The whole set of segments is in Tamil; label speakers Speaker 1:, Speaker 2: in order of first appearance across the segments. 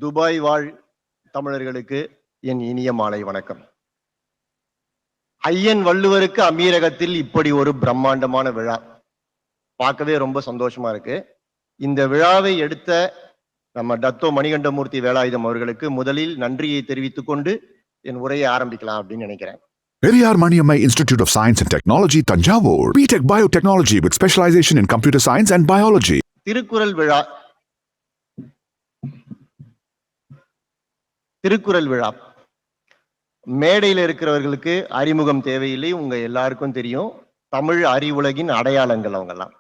Speaker 1: துபாய் வாழ் தமிழர்களுக்கு என் இனிய மாலை வணக்கம். ஐயன் வள்ளுவருக்கு அமீரகத்தில் இப்படி ஒரு பிரம்மாண்டமான விழா பார்க்கவே ரொம்ப சந்தோஷமா இருக்கு. இந்த விழாவை எடுத்த நம்ம டத்தோ மணிகண்டமூர்த்தி வேலாயுதம் அவர்களுக்கு முதலில் நன்றியை தெரிவித்துக் கொண்டு என் உரையை ஆரம்பிக்கலாம் அப்படின்னு நினைக்கிறேன்.
Speaker 2: Periyar Maniammai Institute of Science and Technology, Tanjavur. B.Tech Biotechnology with specialization in computer science and biology.
Speaker 1: Thirukkural விழா மேடையில் இருக்கிறவர்களுக்கு அறிமுகம் தேவையில்லை, உங்க எல்லாருக்கும் தெரியும். தமிழ் அறிவுலகின் அடையாளங்கள் அவங்கெல்லாம்.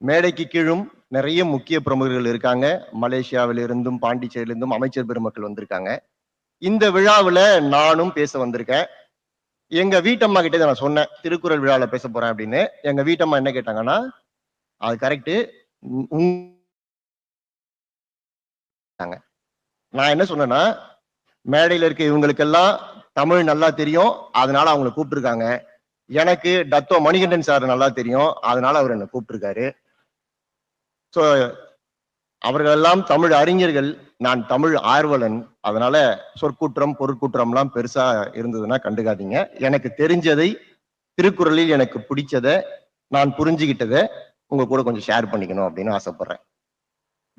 Speaker 1: மேடைக்கு கீழும் நிறைய முக்கிய பிரமுகர்கள் இருக்காங்க. மலேசியாவிலிருந்தும் பாண்டிச்சேரியிலிருந்தும் அமைச்சர் பெருமக்கள் வந்திருக்காங்க. இந்த விழாவில் நானும் பேச வந்திருக்கேன். எங்க வீட்டம்மா கிட்டே நான் சொன்னேன் திருக்குறள் விழாவில் பேச போறேன் அப்படின்னு. எங்க வீட்டம்மா என்ன கேட்டாங்கன்னா, அது கரெக்டு, நான் என்ன சொன்னேன்னா, மேடையில் இருக்க இவங்களுக்கெல்லாம் தமிழ் நல்லா தெரியும், அதனால அவங்களை கூப்பிட்டுருக்காங்க. எனக்கு டத்தோ மணிகண்டன் சார் நல்லா தெரியும், அதனால அவர் என்னை கூப்பிட்டுருக்காரு. ஸோ அவர்களெல்லாம் தமிழ் அறிஞர்கள், நான் தமிழ் ஆர்வலன். அதனால சொற்குற்றம் பொருட்குற்றம்லாம் பெருசா இருந்ததுன்னா கண்டுக்காதீங்க. எனக்கு தெரிஞ்சதை, திருக்குறளில் எனக்கு பிடிச்சதை, நான் புரிஞ்சுக்கிட்டதை உங்க கூட கொஞ்சம் ஷேர் பண்ணிக்கணும் அப்படின்னு ஆசைப்படுறேன்.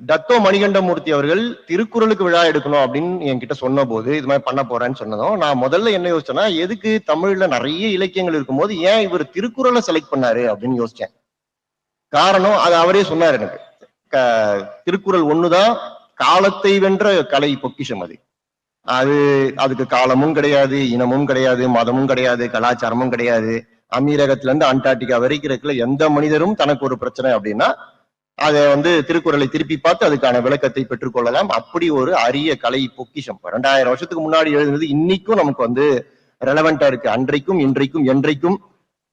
Speaker 1: டத்தோ மணிகண்டமூர்த்தி அவர்கள் திருக்குறளுக்கு விழா எடுக்கணும் அப்படின்னு என்கிட்ட சொன்ன போது, இது மாதிரி பண்ண போறேன்னு சொன்னதும் நான் முதல்ல என்ன யோசிச்சேன்னா, எதுக்கு தமிழ்ல நிறைய இலக்கியங்கள் இருக்கும்போது ஏன் இவர் திருக்குறளை செலக்ட் பண்ணாரு அப்படின்னு யோசிச்சேன். காரணம் அது அவரே சொன்னார் எனக்கு. திருக்குறள் ஒண்ணுதான் காலத்தை வென்ற கலை பொக்கிஷம். அதுக்கு காலமும் கிடையாது, இனமும் கிடையாது, மதமும் கிடையாது, கலாச்சாரமும் கிடையாது. அமீரகத்துல இருந்து அண்டார்டிகா வரைக்கும் இருக்கிற எந்த மனிதரும் தனக்கு ஒரு பிரச்சனை அப்படின்னா அதை திருக்குறளை திருப்பி பார்த்து அதுக்கான விளக்கத்தை பெற்றுக்கொள்ளலாம். அப்படி ஒரு அரிய கலை பொக்கிஷம் 2000 வருஷத்துக்கு முன்னாடி எழுதுனது இன்னைக்கும் நமக்கு ரெலவெண்டா இருக்கு. அன்றைக்கும் இன்றைக்கும் என்றைக்கும்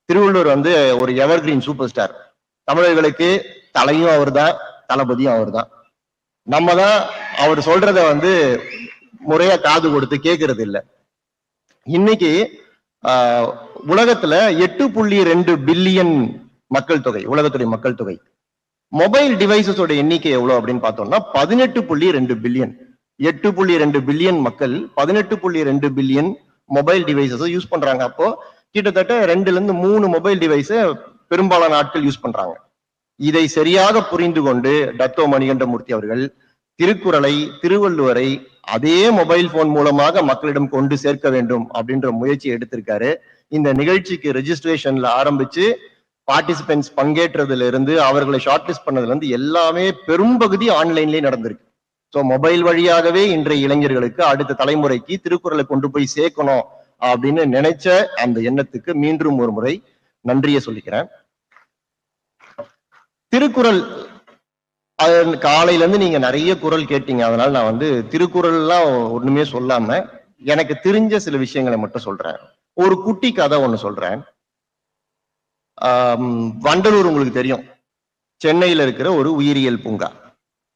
Speaker 1: திருவள்ளுவர் ஒரு எவர்கிரீன் சூப்பர் ஸ்டார். தமிழர்களுக்கு தலையும் அவர் தான், தளபதியும் அவர் தான். நம்ம தான் அவர் சொல்றத முறையா காது கொடுத்து கேட்கறது இல்லை. இன்னைக்கு உலகத்துல 8.2 பில்லியன் மக்கள் தொகை, உலகத்துடைய மக்கள் தொகை. மொபைல் டிவைசஸோட எண்ணிக்கை எவ்வளவு அப்படின்னு பார்த்தோம்னா 18.2 பில்லியன். 8.2 பில்லியன் மக்கள் 18.2 பில்லியன் மொபைல் டிவைசஸ் யூஸ் பண்றாங்க. அப்போ கிட்டத்தட்ட 2-3 மொபைல் டிவைஸ பெரும்பாலான ஆட்கள் யூஸ் பண்றாங்க. இதை சரியாக புரிந்து கொண்டு டத்தோ மணிகண்டமூர்த்தி அவர்கள் திருக்குறளை, திருவள்ளுவரை அதே மொபைல் போன் மூலமாக மக்களிடம் கொண்டு சேர்க்க வேண்டும் அப்படின்ற முயற்சி எடுத்திருக்காரு. இந்த நிகழ்ச்சிக்கு ரெஜிஸ்ட்ரேஷன்ல ஆரம்பிச்சு பார்ட்டிசிபென்ட்ஸ் பங்கேற்றதுல இருந்து அவர்களை ஷார்ட் லிஸ்ட் பண்ணதுல இருந்து எல்லாமே பெரும்பகுதி ஆன்லைன்லயே நடந்திருக்கு. ஸோ மொபைல் வழியாகவே இன்றைய இளைஞர்களுக்கு, அடுத்த தலைமுறைக்கு திருக்குறளை கொண்டு போய் சேர்க்கணும் அப்படின்னு நினைச்ச அந்த எண்ணத்துக்கு மீண்டும் ஒரு முறை நன்றியை சொல்லிக்கிறேன். திருக்குறள் காலையில இருந்து நீங்க நிறைய குறள் கேட்டீங்க, அதனால நான் திருக்குறள் எல்லாம் ஒண்ணுமே சொல்லாம எனக்கு தெரிஞ்ச சில விஷயங்களை மட்டும் சொல்றேன். ஒரு குட்டி கதை ஒண்ணு சொல்றேன். வண்டலூர் உங்களுக்கு தெரியும், சென்னையில இருக்கிற ஒரு உயிரியல் பூங்கா.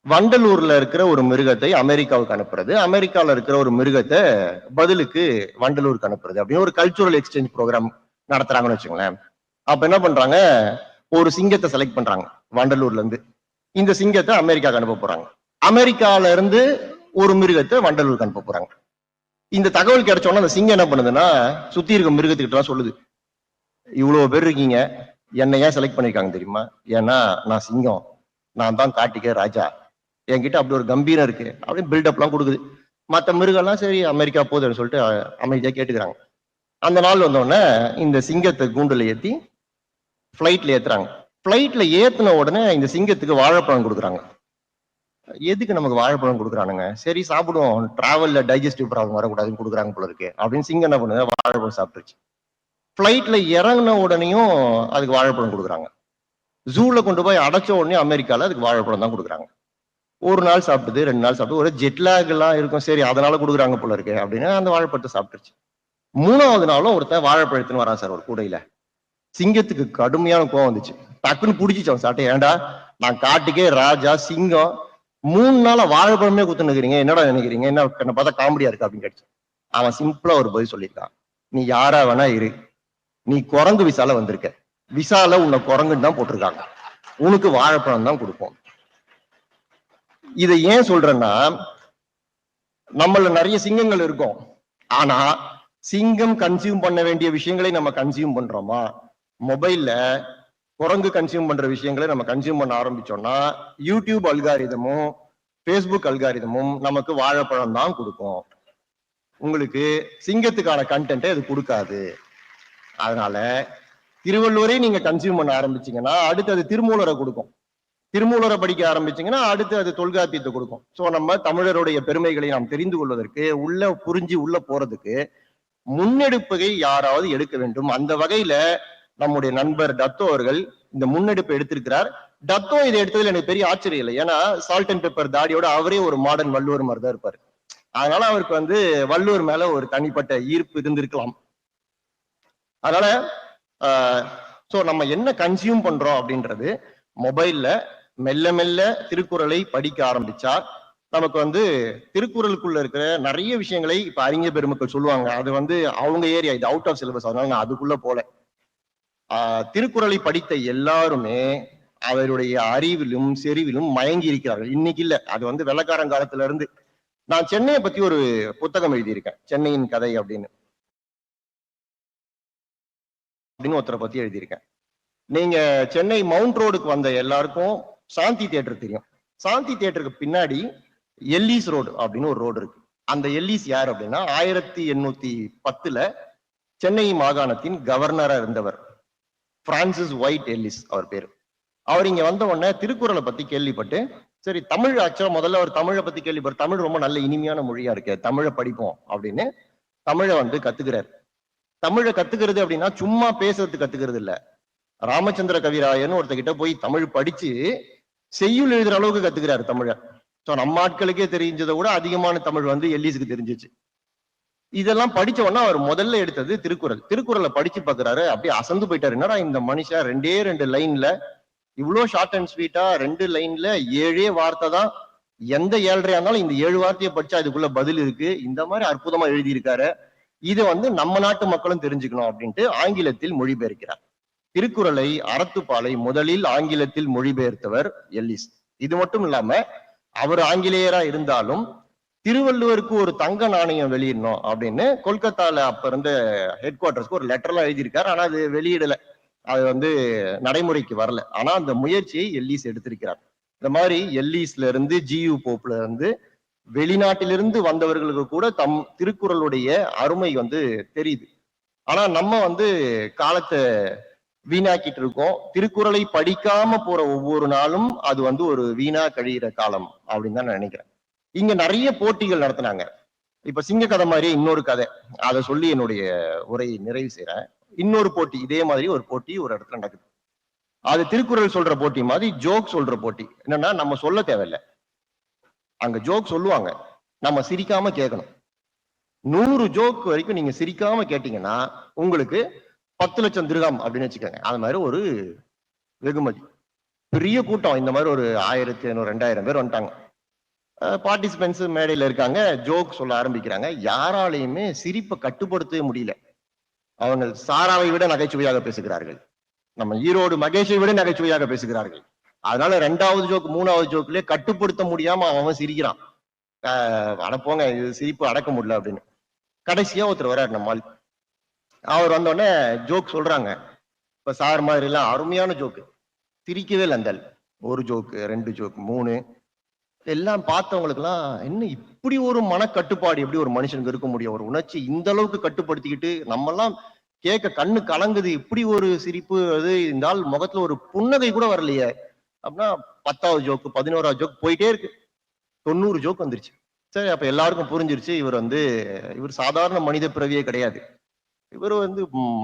Speaker 1: வண்டலூர்ல இருக்கிற ஒரு மிருகத்தை அமெரிக்காவுக்கு அனுப்புறது, அமெரிக்கால இருக்கிற ஒரு மிருகத்தை பதிலுக்கு வண்டலூருக்கு அனுப்புறது அப்படின்னு ஒரு கல்ச்சுரல் எக்ஸ்சேஞ்ச் ப்ரோக்ராம் நடத்துறாங்கன்னு வச்சுங்களேன். அப்ப என்ன பண்றாங்க, ஒரு சிங்கத்தை செலக்ட் பண்றாங்க வண்டலூர்ல இருந்து. இந்த சிங்கத்தை அமெரிக்காவுக்கு அனுப்ப போறாங்க. அமெரிக்கால இருந்து ஒரு மிருகத்தை வண்டலூருக்கு அனுப்ப போறாங்க. இந்த தகவல் கிடைச்சோன்னா அந்த சிங்கம் என்ன பண்ணுதுன்னா, சுத்தி இருக்க மிருகத்துக்கிட்ட சொல்லுது, இவ்வளவு பேர் இருக்கீங்க, என்னை ஏன் செலக்ட் பண்ணிருக்காங்க தெரியுமா? ஏன்னா நான் சிங்கம், நான் தான் காட்டிக்க ராஜா, என்கிட்ட அப்படி ஒரு கம்பீரம் இருக்கு அப்படின்னு பில்டப் எல்லாம் கொடுக்குது. மற்ற மிருகம்லாம் சரி அமெரிக்கா போகுதுன்னு சொல்லிட்டு அமைதியா கேட்டுக்கிறாங்க. அந்த நாள் வந்தோடனே இந்த சிங்கத்தை கூண்டுல ஏத்தி ஃபிளைட்ல ஏத்துறாங்க. ஃபிளைட்ல ஏத்தின உடனே இந்த சிங்கத்துக்கு வாழைப்பழம் கொடுக்குறாங்க. எதுக்கு நமக்கு வாழைப்பழம் கொடுக்குறானுங்க, சரி சாப்பிடுவோம், டிராவல்ல டைஜஸ்டிவ் ப்ராப்ளம் வரக்கூடாதுன்னு கொடுக்குறாங்க போல இருக்கு அப்படின்னு சிங்கம் என்ன பண்ணுது, வாழைப்பழம் சாப்பிட்டுருச்சு. ஃபிளைட்ல இறங்கின உடனேயும் அதுக்கு வாழைப்பழம் கொடுக்குறாங்க. ஜூல கொண்டு போய் அடைச்ச உடனே அமெரிக்கால அதுக்கு வாழைப்பழம் தான் கொடுக்குறாங்க. ஒரு நாள் சாப்பிட்டுது, 2 நாள் சாப்பிட்டு, ஒரு ஜெட்லாக் எல்லாம் இருக்கும், சரி அதனால கொடுக்குறாங்க போல இருக்கு அப்படின்னு அந்த வாழைப்பழத்தை சாப்பிட்டுருச்சு. 3வது நாளும் ஒருத்தன் வாழைப்பழத்துன்னு வரான் சார் ஒரு கூடையில. சிங்கத்துக்கு கடுமையான கோவம் வந்துச்சு, டக்குன்னு பிடிச்சிச்சு அவன் சாட்டை. ஏன்டா, நான் காட்டுக்கே ராஜா, சிங்கம், 3 நாளா வாழைப்பழமே குத்து நிக்கிறீங்க, என்னடா நினைக்கிறீங்க, என்ன பார்த்தா காமெடியா இருக்கு அப்படின்னு கேட்டுச்சு. அவன் சிம்பிளா ஒரு பதில் சொல்லியிருக்கான், நீ யாரா வேணா இரு, நீ குரங்கு விசால வந்திருக்க, விசால உன்னை குரங்குன்னு தான் போட்டிருக்காங்க, உனக்கு வாழைப்பழம் தான் கொடுப்போம். இதை ஏன் சொல்றேன்னா, நம்மள நிறைய சிங்கங்கள் இருக்கும். ஆனா சிங்கம் கன்சியூம் பண்ண வேண்டிய விஷயங்களை நம்ம கன்சியூம் பண்றோமா? மொபைல்ல குரங்கு கன்சியூம் பண்ற விஷயங்களை நம்ம கன்சியூம் பண்ண ஆரம்பிச்சோம்னா யூடியூப் அல்காரிதமும் பேஸ்புக் அல்காரிதமும் நமக்கு வாழைப்பழம் தான் கொடுக்கும். உங்களுக்கு சிங்கத்துக்கான கண்டென்ட்டை அது கொடுக்காது. அதனால திருவள்ளுவரை நீங்க கன்சியூம் பண்ண ஆரம்பிச்சீங்கன்னா அடுத்து அது திருமூலரை கொடுக்கும். திருமூலரை படிக்க ஆரம்பிச்சீங்கன்னா அடுத்து அது தொல்காப்பியத்தை கொடுக்கும். சோ நம்ம தமிழருடைய பெருமைகளை நாம் தெரிந்து கொள்வதற்கு உள்ள புரிஞ்சு உள்ள போறதுக்கு முன்னெடுப்பை யாராவது எடுக்க வேண்டும். அந்த வகையில நம்முடைய நண்பர் டத்தோ அவர்கள் இந்த முன்னெடுப்பை எடுத்திருக்கிறார். டத்தோ இதை எடுத்ததுல எனக்கு பெரிய ஆச்சரியம் இல்லை. ஏன்னா சால்ட் அண்ட் பெப்பர் தாடியோட அவரே ஒரு மாடர்ன் வள்ளுவர் மாதிரி தான் இருப்பாரு. அதனால அவருக்கு வள்ளுவர் மேல ஒரு தனிப்பட்ட ஈர்ப்பு இருந்திருக்கலாம். அதனால சோ நம்ம என்ன கன்சியூம் பண்றோம் அப்படின்றது மொபைல்ல மெல்ல மெல்ல திருக்குறளை படிக்க ஆரம்பிச்சா நமக்கு திருக்குறளுக்குள்ள இருக்கிற நிறைய விஷயங்களை இப்ப அறிஞர் பெருமக்கள் சொல்லுவாங்க. அது அவங்க ஏரியா, இது அவுட் ஆஃப் சிலபஸ். அதனால நான் அதுக்குள்ள போல. திருக்குறளை படித்த எல்லாருமே அவருடைய அறிவிலும் செறிவிலும் மயங்கி இருக்கிறார்கள். இன்னைக்கு இல்ல, அது வெள்ளக்காரன் இருந்து. நான் சென்னையை பத்தி ஒரு புத்தகம் எழுதியிருக்கேன், சென்னையின் கதை அப்படின்னு ஒருத்தரை பத்தி எழுதியிருக்கேன். நீங்க சென்னை மவுண்ட் ரோடுக்கு வந்த எல்லாருக்கும் சாந்தி தியேட்டர் தெரியும். சாந்தி தியேட்டருக்கு பின்னாடி எல்லிஸ் ரோடு அப்படின்னு ஒரு ரோடு இருக்கு. அந்த எல்லிஸ் யார் அப்படின்னா 1810 சென்னை மாகாணத்தின் கவர்னரா இருந்தவர் பிரான்சிஸ் ஒயிட் எல்லிஸ் அவர் பேரு. அவர் இங்க வந்த உடனே திருக்குறளை பத்தி கேள்விப்பட்டு, சரி தமிழ் ஆக்சுவலா முதல்ல அவர் தமிழை பத்தி கேள்விப்பட்டு, தமிழ் ரொம்ப நல்ல இனிமையான மொழியா இருக்கு, தமிழை படிப்போம் அப்படின்னு தமிழை கத்துக்கிறார். தமிழை கத்துக்கிறது அப்படின்னா சும்மா பேசுறதுக்கு கத்துக்கிறது இல்ல. ராமச்சந்திர கவிராயன் ஒருத்தகிட்ட போய் தமிழ் படிச்சு செய்யுள் எழுதுற அளவுக்கு கத்துக்கிறாரு தமிழ. சோ நம்ம ஆட்களுக்கே தெரிஞ்சதை விட அதிகமான தமிழ் எல்லிஸுக்கு தெரிஞ்சிச்சு. இதெல்லாம் படிச்ச உடனே அவர் முதல்ல எடுத்தது திருக்குறள். திருக்குறளை படிச்சு பாக்குறாரு, அப்படியே அசந்து போயிட்டாரு. என்னடா இந்த மனுஷன் 2 லைன்ல இவ்வளவு ஷார்ட் அண்ட் ஸ்வீட்டா 2 லைன்ல 7 வார்த்தை தான், எந்த 7 இருந்தாலும் இந்த 7 வார்த்தையை படிச்சா அதுக்குள்ள பதில் இருக்கு, இந்த மாதிரி அற்புதமா எழுதியிருக்காரு. இது நம்ம நாட்டு மக்களும் தெரிஞ்சுக்கணும் அப்படின்ட்டு ஆங்கிலத்தில் மொழிபெயர்க்கிறார். திருக்குறளை அறத்துப்பாலை முதலில் ஆங்கிலத்தில் மொழிபெயர்த்தவர் எல்லிஸ். இது மட்டும் இல்லாம அவர் ஆங்கிலேயரா இருந்தாலும் திருவள்ளுவருக்கு ஒரு தங்க நாணயம் வெளியிடணும் அப்படின்னு கொல்கத்தால அப்ப இருந்த ஹெட் குவார்டர்ஸ்க்கு ஒரு லெட்டர்லாம் எழுதியிருக்காரு. ஆனா அது வெளியிடல, அது நடைமுறைக்கு வரல. ஆனா அந்த முயற்சியை எல்லிஸ் எடுத்திருக்கிறார். இந்த மாதிரி எல்லிஸ்ல இருந்து ஜியு போப்ல இருந்து வெளிநாட்டிலிருந்து வந்தவர்களுக்கு கூட திருக்குறளுடைய அருமை தெரியுது. ஆனா நம்ம காலத்தை வீணாக்கிட்டு இருக்கோம். திருக்குறளை படிக்காம போற ஒவ்வொரு நாளும் அது ஒரு வீணா கழிகிற காலம் அப்படின்னு தான் நான் நினைக்கிறேன். இங்க நிறைய போட்டிகள் நடத்தினாங்க. இப்ப சிங்க கதை மாதிரி இன்னொரு கதை, அதை சொல்லி என்னுடைய உரையை நிறைவு செய்யறேன். இன்னொரு போட்டி, இதே மாதிரி ஒரு போட்டி ஒரு இடத்துல நடக்குது. அது திருக்குறள் சொல்ற போட்டி மாதிரி ஜோக் சொல்ற போட்டி. என்னன்னா நம்ம சொல்ல தேவையில்லை, அங்க ஜோக் சொல்லுவாங்க, நம்ம சிரிக்காம கேட்கணும். 100 ஜோக் வரைக்கும் நீங்க சிரிக்காம கேட்டீங்கன்னா உங்களுக்கு 10 லட்சம் திர்ஹாம் அப்படின்னு வச்சுக்கோங்க. அது மாதிரி ஒரு வெகுமதி. பெரிய கூட்டம், இந்த மாதிரி ஒரு 1500 2000 பேர் வந்துட்டாங்க. பார்ட்டிசிபென்ட்ஸ் மேடையில இருக்காங்க, ஜோக் சொல்ல ஆரம்பிக்கிறாங்க. யாராலையுமே சிரிப்பை கட்டுப்படுத்தவே முடியல. அவங்க சாராவை விட நகைச்சுவையாக பேசுகிறார்கள், நம்ம ஈரோடு மகேஷை விட நகைச்சுவையாக பேசுகிறார்கள். அதனால 2வது ஜோக் 3வது ஜோக்லயே கட்டுப்படுத்த முடியாம அவன் சிரிக்கிறான். அடப்போங்க, இது சிரிப்பு அடக்க முடியல அப்படின்னு. கடைசியா ஒருத்தர் வர்றாரு நம்மால். அவர் வந்தோடனே ஜோக் சொல்றாங்க. இப்ப சார் மாதிரி எல்லாம் அருமையான ஜோக்கு, சிரிக்கவே இல்லை அந்த 1 ஜோக்கு 2 ஜோக்கு 3. எல்லாம் பார்த்தவங்களுக்கு எல்லாம் என்ன இப்படி ஒரு மனக்கட்டுப்பாடு எப்படி ஒரு மனுஷனுக்கு இருக்க முடியும், ஒரு உணர்ச்சி இந்த அளவுக்கு கட்டுப்படுத்திக்கிட்டு நம்ம எல்லாம் கேட்க கண்ணு கலங்குது, இப்படி ஒரு சிரிப்பு. அது இந்த ஆள் முகத்துல ஒரு புன்னகை கூட வரலையே அப்படின்னா 10வது ஜோக்கு 11வது ஜோக் போயிட்டே இருக்கு. 90 ஜோக் வந்துருச்சு. சரி, அப்ப எல்லாருக்கும் புரிஞ்சிருச்சு இவர் சாதாரண மனித பிறவியே கிடையாது, இவர்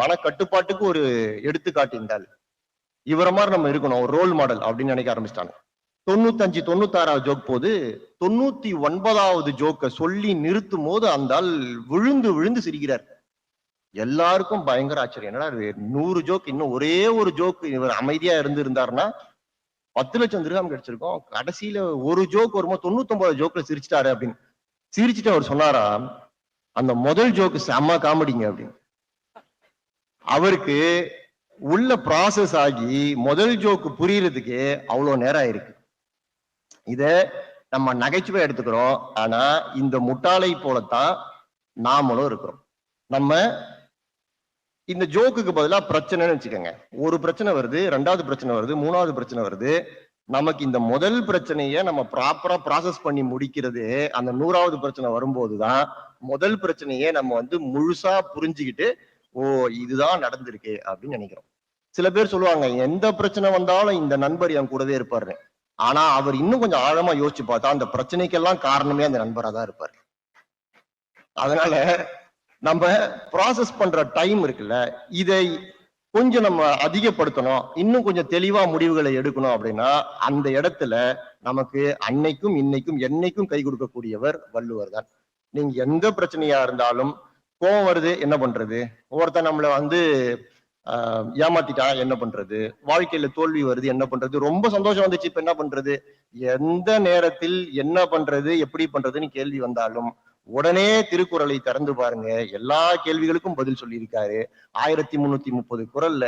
Speaker 1: மனக்கட்டுப்பாட்டுக்கு ஒரு எடுத்துக்காட்டு. இருந்தால் இவரை மாதிரி நம்ம இருக்கணும், ஒரு ரோல் மாடல் அப்படின்னு நினைக்க ஆரம்பிச்சிட்டாங்க. 95 96வது ஜோக் போது 99வது ஜோக்க சொல்லி நிறுத்தும் போது அந்த ஆள் விழுந்து விழுந்து சிரிக்கிறார். எல்லாருக்கும் பயங்கர ஆச்சரியம். என்னடா 100 ஜோக், இன்னும் ஒரே ஒரு ஜோக் இவர் அமைதியா இருந்தாருன்னா 10 லட்சம் திர்ஹாம் கிடைச்சிருக்கும். கடைசியில ஒரு ஜோக் வரும்போது 99 ஜோக்ல சிரிச்சிட்டாரு அப்படின்னு. சிரிச்சுட்டு அவர் சொன்னாரா, அந்த முதல் ஜோக்கு செம்ம காமெடிங்க அப்படின்னு. அவருக்கு உள்ள ப்ராசஸ் ஆகி முதல் ஜோக்கு புரியறதுக்கு அவ்வளவு நேரம் ஆயிருக்கு. இத நம்ம நகைச்சுவை எடுத்துக்கிறோம். ஆனா இந்த முட்டாளை போலத்தான் நாமளும் இருக்கிறோம். நம்ம இந்த ஜோக்குக்கு பதிலா பிரச்சனைன்னு வச்சுக்கோங்க. ஒரு பிரச்சனை வருது, 2வது பிரச்சனை வருது, 3வது பிரச்சனை வருது. நமக்கு இந்த முதல் பிரச்சனைய நம்ம ப்ராப்பரா ப்ராசஸ் பண்ணி முடிக்கிறது அந்த 100வது பிரச்சனை வரும்போதுதான் முதல் பிரச்சனையே நம்ம வந்து முழுசா புரிஞ்சுக்கிட்டு, ஓ இதுதான் நடந்திருக்கு அப்படின்னு நினைக்கிறோம். சில பேர் சொல்லுவாங்க, எந்த பிரச்சனை வந்தாலும் இந்த நண்பர் என் கூடவே இருப்பாரு. ஆனா அவர் இன்னும் கொஞ்சம் ஆழமா யோசிச்சு பார்த்தா அந்த பிரச்சனைக்கெல்லாம் காரணமே அந்த நண்பரா தான் இருப்பாரு. அதனால நம்ம ப்ராசஸ் பண்ற டைம் இருக்குல்ல, இதை கொஞ்சம் நம்ம அதிகப்படுத்தணும், இன்னும் கொஞ்சம் தெளிவா முடிவுகளை எடுக்கணும் அப்படின்னா அந்த இடத்துல நமக்கு அன்னைக்கும் இன்னைக்கும் என்னைக்கும் கை கொடுக்கக்கூடியவர் வள்ளுவர் தான். நீங்க எந்த பிரச்சனையா இருந்தாலும் கோவம் வருது என்ன பண்றது, ஒருத்தன் நம்மள வந்து ஏமாத்திட்டா என்ன பண்றது, வாழ்க்கையில தோல்வி வருது என்ன பண்றது, ரொம்ப சந்தோஷம் வந்துச்சு இப்ப என்ன பண்றது, எந்த நேரத்தில் என்ன பண்றது எப்படி பண்றதுன்னு கேள்வி வந்தாலும் உடனே திருக்குறளை திறந்து பாருங்க, எல்லா கேள்விகளுக்கும் பதில் சொல்லியிருக்காரு. 1330 குறள்ல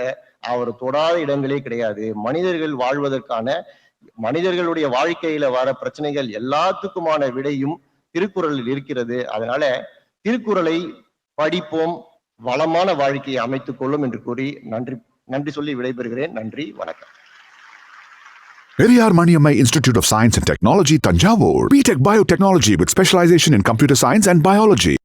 Speaker 1: அவர் தொடாத இடங்களே கிடையாது. மனிதர்கள் வாழ்வதற்கான, மனிதர்களுடைய வாழ்க்கையில வர பிரச்சனைகள் எல்லாத்துக்குமான விடையும் திருக்குறளில் இருக்கிறது. அதனால திருக்குறளை படிப்போம், வளமான வாழ்க்கையை அமைத்துக் கொள்ளும் என்று கூறி நன்றி சொல்லி விடைபெறுகிறேன். நன்றி, வணக்கம்.
Speaker 2: Periyar Maniammai Institute of Science and Technology, Tanjavur. BTech Biotechnology with specialization in computer science and biology.